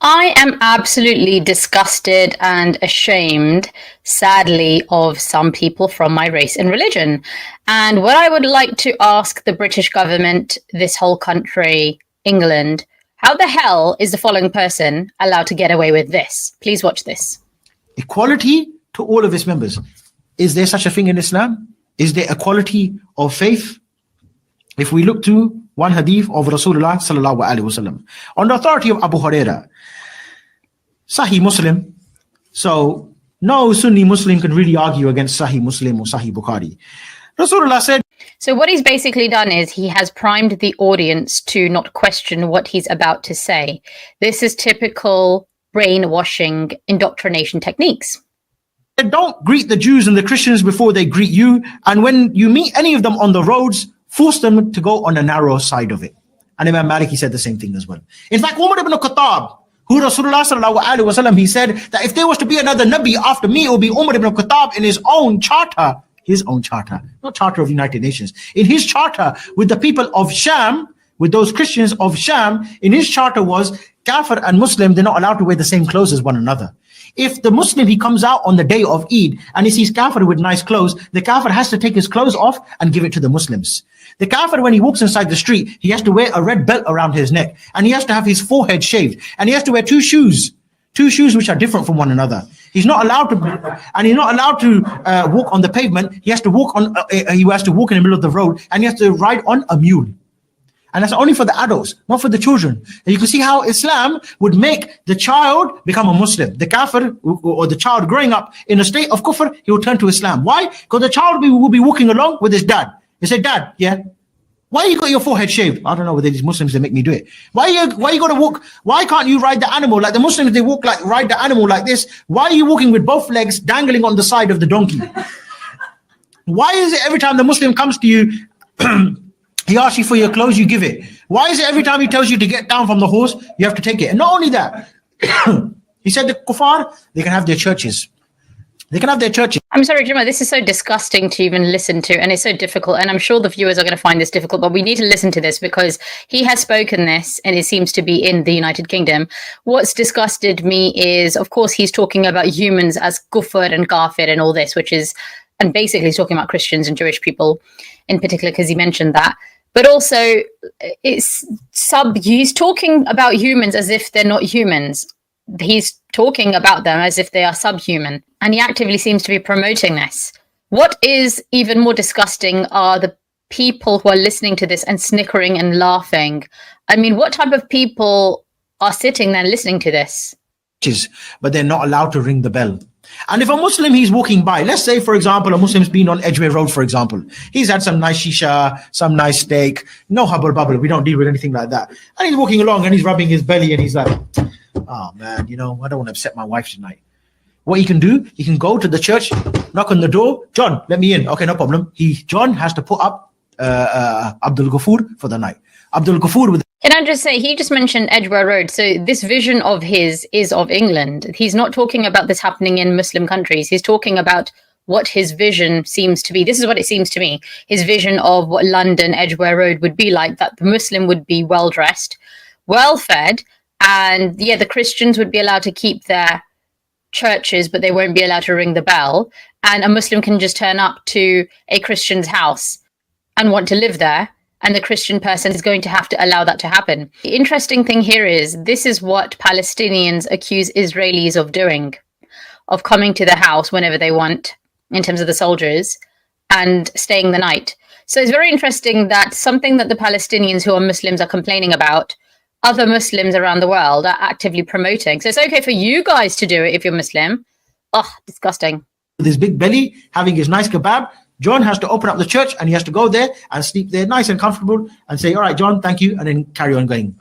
I am absolutely disgusted and ashamed, sadly, of some people from my race and religion. And what I would like to ask the British government, this whole country, England, how the hell is the following person allowed to get away with this? Please watch this. Equality to all of its members. Is there such a thing in Islam? Is there equality of faith? If we look to one hadith of Rasulullah sallallahu alaihi wasallam, on the authority of Abu Huraira, Sahih Muslim. So no Sunni Muslim can really argue against Sahih Muslim or Sahih Bukhari. Rasulullah said. So what he's basically done is he has primed the audience to not question what he's about to say. This is typical brainwashing indoctrination techniques. Don't greet the Jews and the Christians before they greet you. And when you meet any of them on the roads, force them to go on the narrow side of it. And Imam Malik, he said the same thing as well. In fact, Umar ibn Khattab, who Rasulullah sallallahu alaihi wasallam, he said that if there was to be another Nabi after me, it would be Umar ibn Khattab in his own charter, not charter of United Nations, in his charter with the people of Sham, with those Christians of Sham, in his charter was Kafir and Muslim, they're not allowed to wear the same clothes as one another. If the Muslim, he comes out on the day of Eid and he sees Kafir with nice clothes, the Kafir has to take his clothes off and give it to the Muslims. The Kafir, when he walks inside the street, he has to wear a red belt around his neck, and he has to have his forehead shaved, and he has to wear two shoes which are different from one another. He's not allowed to, walk on the pavement. He has to walk in the middle of the road, and he has to ride on a mule. And that's only for the adults, not for the children. And you can see how Islam would make the child become a Muslim. The Kafir, or the child growing up in a state of kufr, he will turn to Islam. Why? Because the child will be walking along with his dad. He said, Dad, yeah, why you got your forehead shaved? I don't know whether these Muslims, they make me do it. Why you got to walk? Why can't you ride the animal? Like the Muslims, they ride the animal like this. Why are you walking with both legs dangling on the side of the donkey? Why is it every time the Muslim comes to you, he asks you for your clothes, you give it? Why is it every time he tells you to get down from the horse, you have to take it? And not only that, he said the kuffar, they can have their churches. They can have their churches. I'm sorry, Juma, this is so disgusting to even listen to, and it's so difficult. And I'm sure the viewers are going to find this difficult, but we need to listen to this because he has spoken this, and it seems to be in the United Kingdom. What's disgusted me is, of course, he's talking about humans as kufr and kafir and all this, and basically he's talking about Christians and Jewish people in particular, because he mentioned that. But also, he's talking about humans as if they're not humans. He's talking about them as if they are subhuman, and he actively seems to be promoting this. What is even more disgusting are the people who are listening to this and snickering and laughing. I mean, what type of people are sitting there listening to this? But they're not allowed to ring the bell. And if a Muslim, he's walking by, let's say, for example, a Muslim's been on Edgware Road, for example. He's had some nice shisha, some nice steak, no hubble bubble. We don't deal with anything like that. And he's walking along and he's rubbing his belly and he's like, oh man, I don't want to upset my wife tonight. What he can do, he can go to the church, knock on the door. John, let me in. Okay, no problem. John has to put up Abdul Ghafoor for the night. Abdul Ghafoor with. Can I just say, he just mentioned Edgware Road. So this vision of his is of England. He's not talking about this happening in Muslim countries. He's talking about what his vision seems to be. This is what it seems to me. His vision of what London, Edgware Road would be like, that the Muslim would be well-dressed, well-fed, and yeah, the Christians would be allowed to keep their churches, but they won't be allowed to ring the bell. And a Muslim can just turn up to a Christian's house and want to live there, and the Christian person is going to have to allow that to happen. The interesting thing here is, this is what Palestinians accuse Israelis of doing, of coming to the house whenever they want, in terms of the soldiers, and staying the night. So it's very interesting that something that the Palestinians who are Muslims are complaining about, other Muslims around the world are actively promoting. So it's okay for you guys to do it if you're Muslim. Oh, disgusting. With his big belly, having his nice kebab, John has to open up the church and he has to go there and sleep there nice and comfortable and say, all right, John, thank you, and then carry on going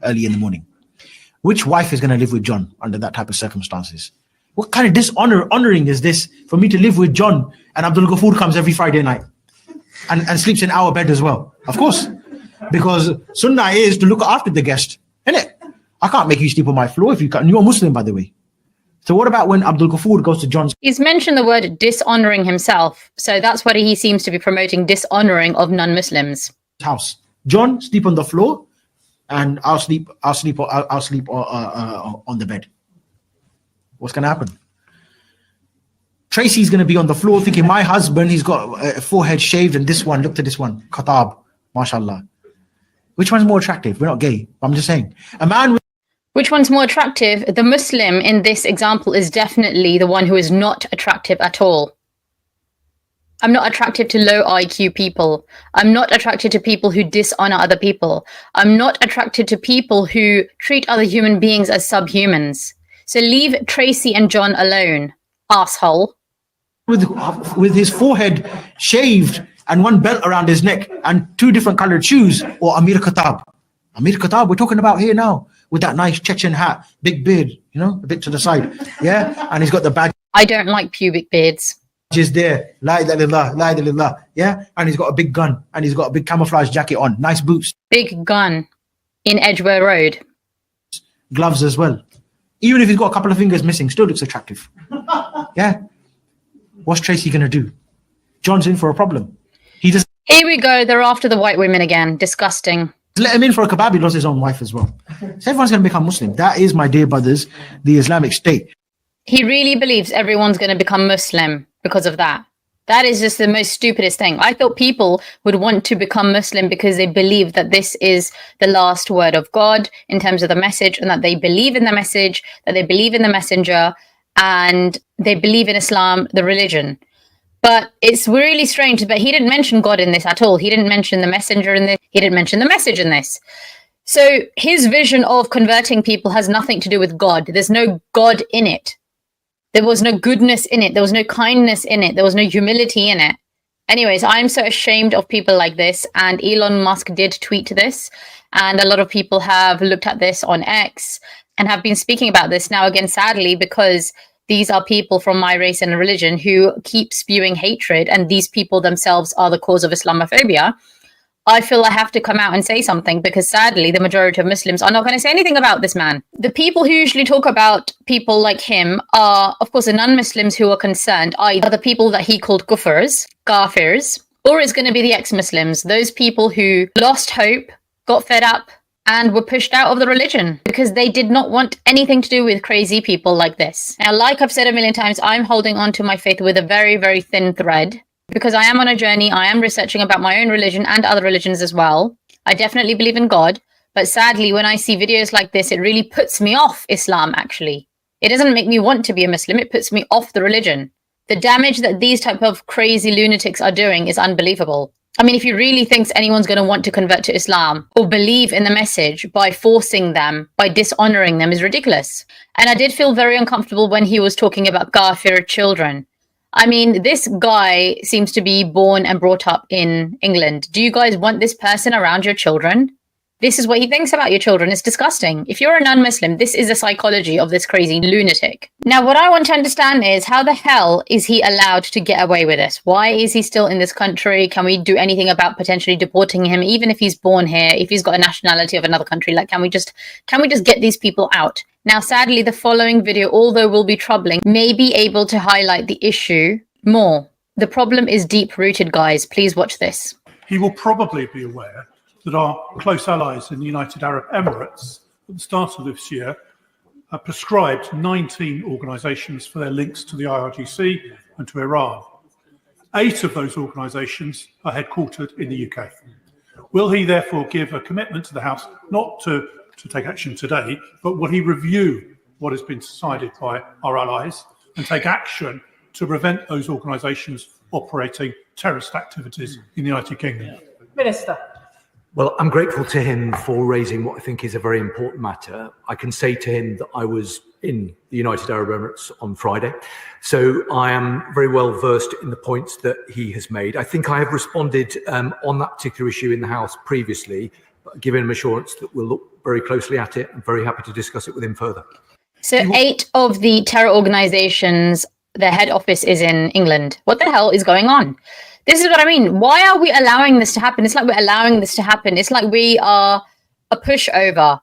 early in the morning. Which wife is going to live with John under that type of circumstances? What kind of honoring is this for me to live with John and Abdul Ghafoor comes every Friday night and sleeps in our bed as well? Of course, because sunnah is to look after the guest, isn't it? I can't make you sleep on my floor if you can't. You're a Muslim, by the way. So what about when Abdul Ghafoor goes to John's? He's mentioned the word dishonoring himself. So that's what he seems to be promoting, dishonoring of non-Muslims. House. John sleep on the floor and I'll sleep on the bed. What's going to happen? Tracy's going to be on the floor thinking, my husband, he's got a forehead shaved, and this one, look at this one, khatab, mashallah. Which one's more attractive? We're not gay. I'm just saying. A man with Which one's more attractive? The Muslim in this example is definitely the one who is not attractive at all. I'm not attracted to low IQ people. I'm not attracted to people who dishonor other people. I'm not attracted to people who treat other human beings as subhumans. So leave Tracy and John alone, asshole. with his forehead shaved and one belt around his neck and two different colored shoes, or Amir Khattab. Amir Khattab, we're talking about here now, with that nice Chechen hat, big beard, you know, a bit to the side. Yeah, and he's got the badge. I don't like pubic beards. Just there, la ilaha illallah, la ilaha illallah. Yeah, and he's got a big gun and he's got a big camouflage jacket on, nice boots. Big gun in Edgware Road. Gloves as well. Even if he's got a couple of fingers missing, still looks attractive. Yeah. What's Tracy going to do? John's in for a problem. He just... Here we go. They're after the white women again. Disgusting. Let him in for a kebab. He lost his own wife as well. So everyone's going to become Muslim. That is, my dear brothers, the Islamic State. He really believes everyone's going to become Muslim because of that. That is just the most stupidest thing. I thought people would want to become Muslim because they believe that this is the last word of God in terms of the message, and that they believe in the message, that they believe in the messenger, and they believe in Islam, the religion. But it's really strange that he didn't mention God in this at all. He didn't mention the messenger in this. He didn't mention the message in this. So his vision of converting people has nothing to do with God. There's no God in it. There was no goodness in it. There was no kindness in it. There was no humility in it. Anyways, I'm so ashamed of people like this. And Elon Musk did tweet this. And a lot of people have looked at this on X and have been speaking about this now again, sadly, because these are people from my race and religion who keep spewing hatred. And these people themselves are the cause of Islamophobia. I feel I have to come out and say something because sadly, the majority of Muslims are not going to say anything about this man. The people who usually talk about people like him are, of course, the non-Muslims who are concerned, either the people that he called kuffars, kafirs, or it's going to be the ex-Muslims, those people who lost hope, got fed up, and were pushed out of the religion because they did not want anything to do with crazy people like this. Now, like I've said a million times, I'm holding on to my faith with a very, very thin thread. Because I am on a journey, I am researching about my own religion and other religions as well. I definitely believe in God. But sadly, when I see videos like this, it really puts me off Islam, actually. It doesn't make me want to be a Muslim. It puts me off the religion. The damage that these type of crazy lunatics are doing is unbelievable. I mean, if you really think anyone's going to want to convert to Islam or believe in the message by forcing them, by dishonoring them, is ridiculous. And I did feel very uncomfortable when he was talking about kafir children. I mean, this guy seems to be born and brought up in England. Do you guys want this person around your children? This is what he thinks about your children. It's disgusting. If you're a non-Muslim, this is the psychology of this crazy lunatic. Now, what I want to understand is how the hell is he allowed to get away with this? Why is he still in this country? Can we do anything about potentially deporting him, even if he's born here, if he's got a nationality of another country? Like, can we just get these people out? Now, sadly, the following video, although will be troubling, may be able to highlight the issue more. The problem is deep-rooted, guys. Please watch this. He will probably be aware that our close allies in the United Arab Emirates, at the start of this year, have prescribed 19 organisations for their links to the IRGC and to Iran. 8 of those organisations are headquartered in the UK. Will he therefore give a commitment to the House not to take action today, but will he review what has been decided by our allies and take action to prevent those organisations operating terrorist activities in the United Kingdom? Minister. Well, I'm grateful to him for raising what I think is a very important matter. I can say to him that I was in the United Arab Emirates on Friday, so I am very well versed in the points that he has made. I think I have responded on that particular issue in the House previously, giving him assurance that we'll look very closely at it. I'm very happy to discuss it with him further. So 8 of the terror organizations, their head office is in England. What the hell is going on? This is what I mean. Why are we allowing this to happen? It's like we're allowing this to happen. It's like we are a pushover.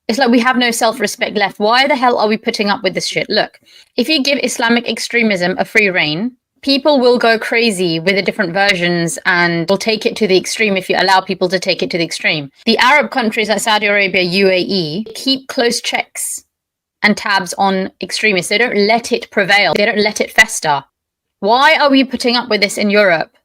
It's like we have no self-respect left. Why the hell are we putting up with this shit? Look, if you give Islamic extremism a free rein, people will go crazy with the different versions and will take it to the extreme if you allow people to take it to the extreme. The Arab countries like Saudi Arabia, UAE, keep close checks and tabs on extremists. They don't let it prevail. They don't let it fester. Why are we putting up with this in Europe?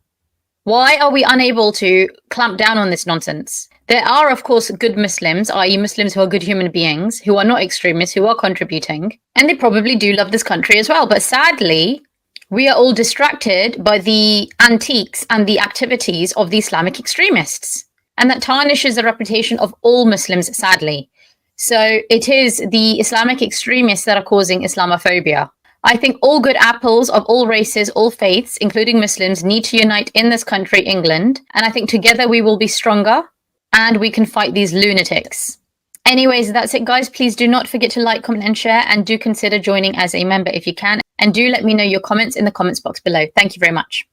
Why are we unable to clamp down on this nonsense? There are, of course, good Muslims, i.e. Muslims who are good human beings, who are not extremists, who are contributing, and they probably do love this country as well. But sadly, we are all distracted by the antiques and the activities of the Islamic extremists. And that tarnishes the reputation of all Muslims, sadly. So it is the Islamic extremists that are causing Islamophobia. I think all good apples of all races, all faiths, including Muslims, need to unite in this country, England. And I think together we will be stronger and we can fight these lunatics. Anyways, that's it, guys. Please do not forget to like, comment, and share. And do consider joining as a member if you can. And do let me know your comments in the comments box below. Thank you very much.